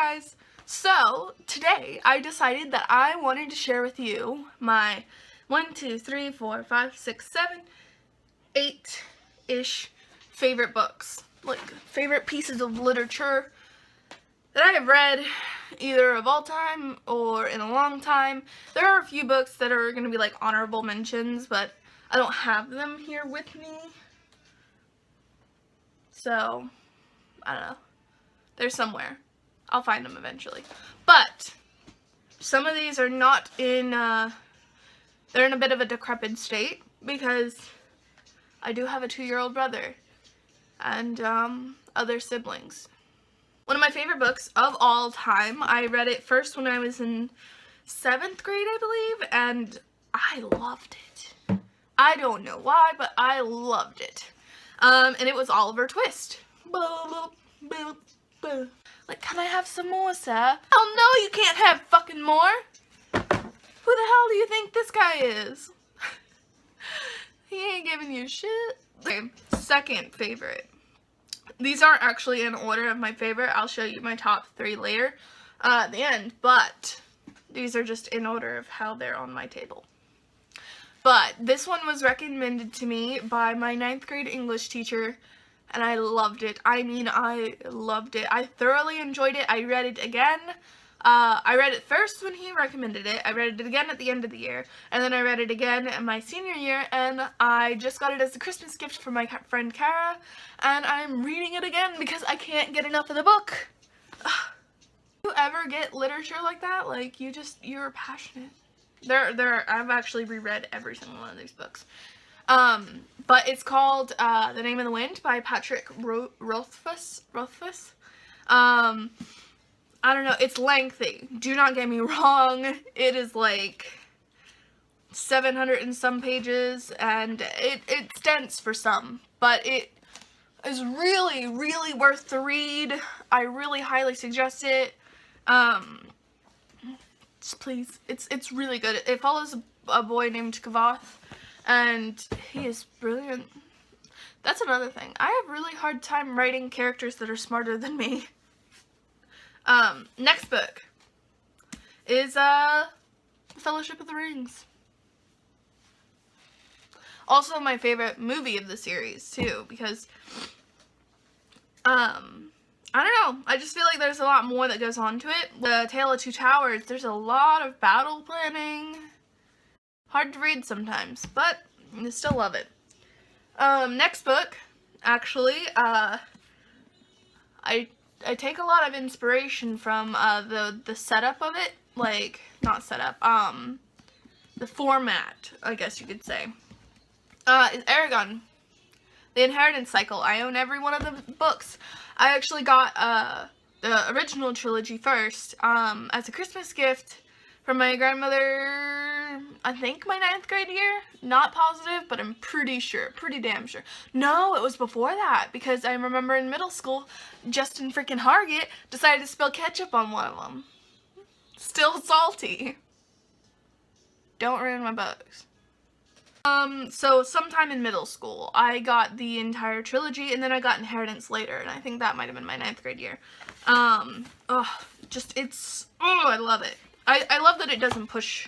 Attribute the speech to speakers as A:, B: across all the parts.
A: guys. So today I decided that I wanted to share with you my 1, 2, 3, 4, 5, 6, 7, 8-ish favorite books, like favorite pieces of literature that I have read either of all time or in a long time. There are a few books that are going to be like honorable mentions, but I don't have them here with me. So, I don't know. They're somewhere. I'll find them eventually. But some of these are not in, they're in a bit of a decrepit state because I do have a 2-year-old brother and other siblings. One of my favorite books of all time, I read it first when I was in 7th grade, I believe, and I loved it. I don't know why, but I loved it. And it was Oliver Twist. Like, can I have some more, sir? Oh no, you can't have fucking more. Who the hell do you think this guy is? He ain't giving you shit. Okay, second favorite. These aren't actually in order of my favorite. I'll show you my top 3 later at the end, but these are just in order of how they're on my table. But this one was recommended to me by my 9th grade English teacher, and I loved it. I mean, I loved it. I thoroughly enjoyed it. I read it again. I read it first when he recommended it. I read it again at the end of the year, and then I read it again in my senior year, and I just got it as a Christmas gift from my friend Kara, and I'm reading it again because I can't get enough of the book. You ever get literature like that? Like, you're passionate. I've actually reread every single one of these books. But it's called The Name of the Wind by Patrick Rothfuss. I don't know, it's lengthy. Do not get me wrong. It is like 700 and some pages, and it's dense for some, but it is really, really worth the read. I really highly suggest it. Please, it's really good. It follows a boy named Kavath, and he is brilliant. That's another thing. I have really hard time writing characters that are smarter than me. Next book is Fellowship of the Rings. Also my favorite movie of the series too, because I don't know, I just feel like there's a lot more that goes on to it. The Tale of Two Towers, there's a lot of battle planning. Hard to read sometimes, but I still love it. Next book, actually, I take a lot of inspiration from the setup of it, like, not setup, the format, I guess you could say. Is Eragon, The Inheritance Cycle. I own every one of the books. I actually got the original trilogy first as a Christmas gift from my grandmother, I think my 9th grade year. Not positive, but I'm pretty sure, pretty damn sure. No, it was before that, because I remember in middle school, Justin freaking Hargett decided to spill ketchup on one of them. Still salty. Don't ruin my books. So sometime in middle school, I got the entire trilogy, and then I got Inheritance later, and I think that might have been my 9th grade year. I love it. I love that it doesn't push,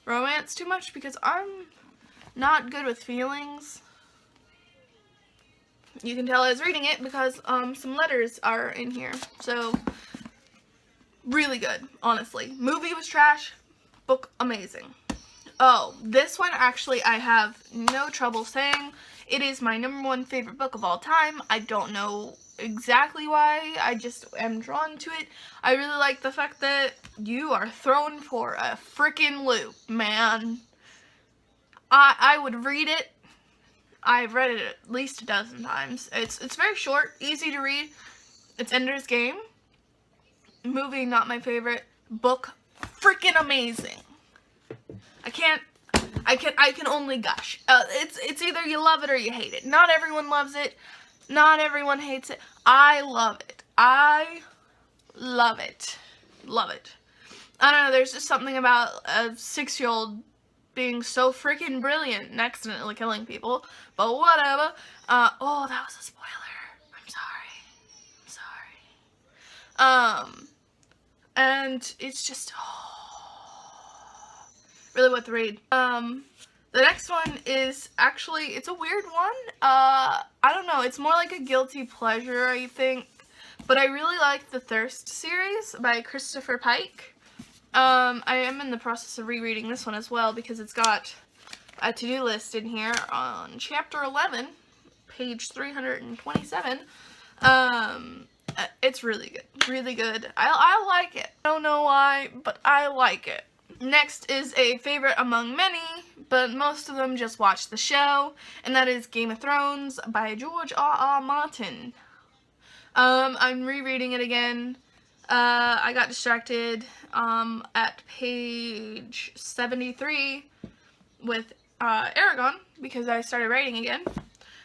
A: romance too much, because I'm not good with feelings. You can tell I was reading it because, some letters are in here, so, really good, honestly. Movie was trash, book amazing. Oh, this one actually I have no trouble saying. It is my #1 favorite book of all time. I don't know exactly why, I just am drawn to it. I really like the fact that you are thrown for a freaking loop, man. I would read it. I've read it at least a dozen times. It's very short, easy to read. It's Ender's Game. Movie, not my favorite. Book, freaking amazing. I can only gush. It's either you love it or you hate it. Not everyone loves it. Not everyone hates it. I love it. I love it. Love it. I don't know, there's just something about a 6-year-old being so freaking brilliant and accidentally killing people, but whatever. Oh, that was a spoiler. I'm sorry. And it's just really worth the read. The next one is actually, it's a weird one. I don't know, it's more like a guilty pleasure, I think. But I really like the Thirst series by Christopher Pike. I am in the process of rereading this one as well because it's got a to-do list in here on chapter 11, page 327. It's really good. Really good. I like it. I don't know why, but I like it. Next is a favorite among many, but most of them just watch the show, and that is Game of Thrones by George R.R. Martin. I'm rereading it again. I got distracted at page 73 with Eragon because I started writing again.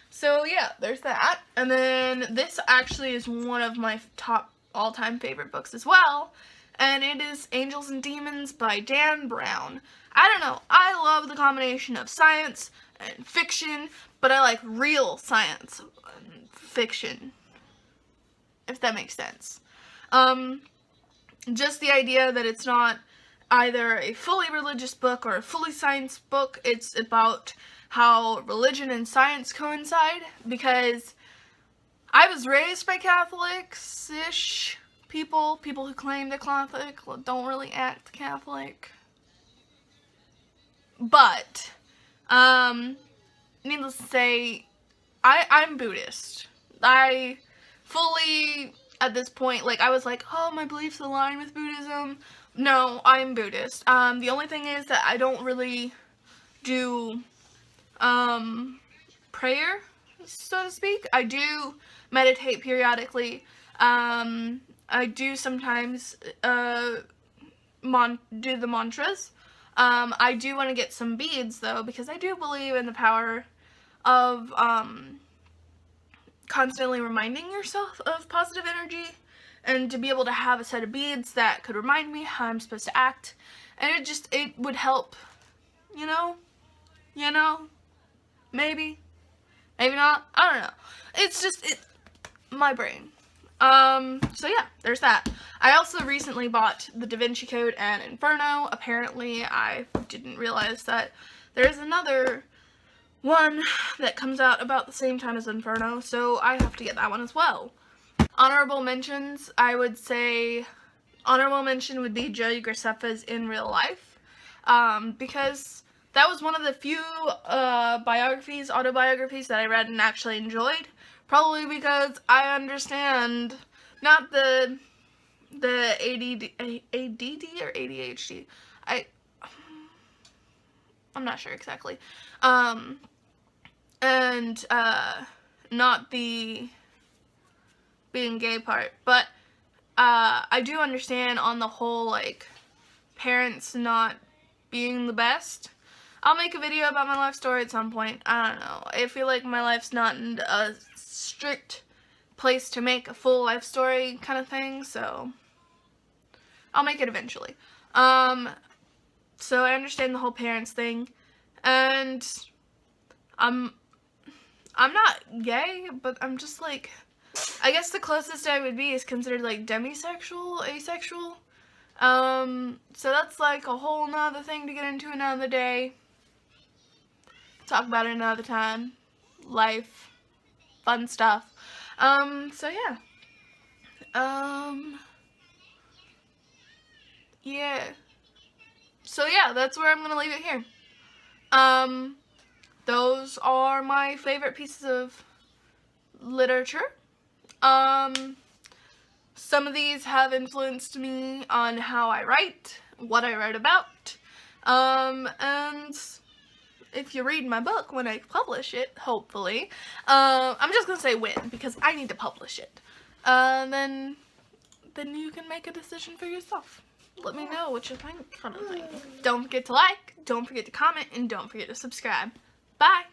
A: So yeah, there's that. And then this actually is one of my top all-time favorite books as well. And it is Angels and Demons by Dan Brown. I don't know, I love the combination of science and fiction, but I like real science and fiction, if that makes sense. Just the idea that it's not either a fully religious book or a fully science book. It's about how religion and science coincide, because I was raised by Catholics-ish people who claim they're Catholic, don't really act Catholic. But, needless to say, I'm Buddhist. I fully, at this point, like, I was like, oh, my beliefs align with Buddhism. No, I'm Buddhist. The only thing is that I don't really do, prayer, so to speak. I do meditate periodically. I do sometimes, do the mantras. I do want to get some beads, though, because I do believe in the power of, constantly reminding yourself of positive energy, and to be able to have a set of beads that could remind me how I'm supposed to act, and it would help, you know, maybe not, I don't know, it's just, my brain. So yeah, there's that. I also recently bought the Da Vinci Code and Inferno. Apparently, I didn't realize that there's another one that comes out about the same time as Inferno, so I have to get that one as well. Honorable mentions, I would say, honorable mention would be Joey Graceffa's In Real Life, because that was one of the few autobiographies that I read and actually enjoyed. Probably because I understand, not the ADD or ADHD. I'm not sure exactly. And not the being gay part, but I do understand on the whole, like, parents not being the best. I'll make a video about my life story at some point. I don't know. I feel like my life's not in a strict place to make a full life story kind of thing, so I'll make it eventually. So I understand the whole parents thing, and I'm not gay, but I'm just like, I guess the closest I would be is considered like demisexual, asexual. So that's like a whole nother thing to get into another day. Talk about it another time. Life. Fun stuff. So yeah. Yeah. So yeah, that's where I'm gonna leave it here. Those are my favorite pieces of literature. Some of these have influenced me on how I write, what I write about, and if you read my book when I publish it, hopefully, I'm just gonna say when, because I need to publish it, then you can make a decision for yourself. Let me know what you think, kind of thing. Don't forget to like, don't forget to comment, and don't forget to subscribe. Bye!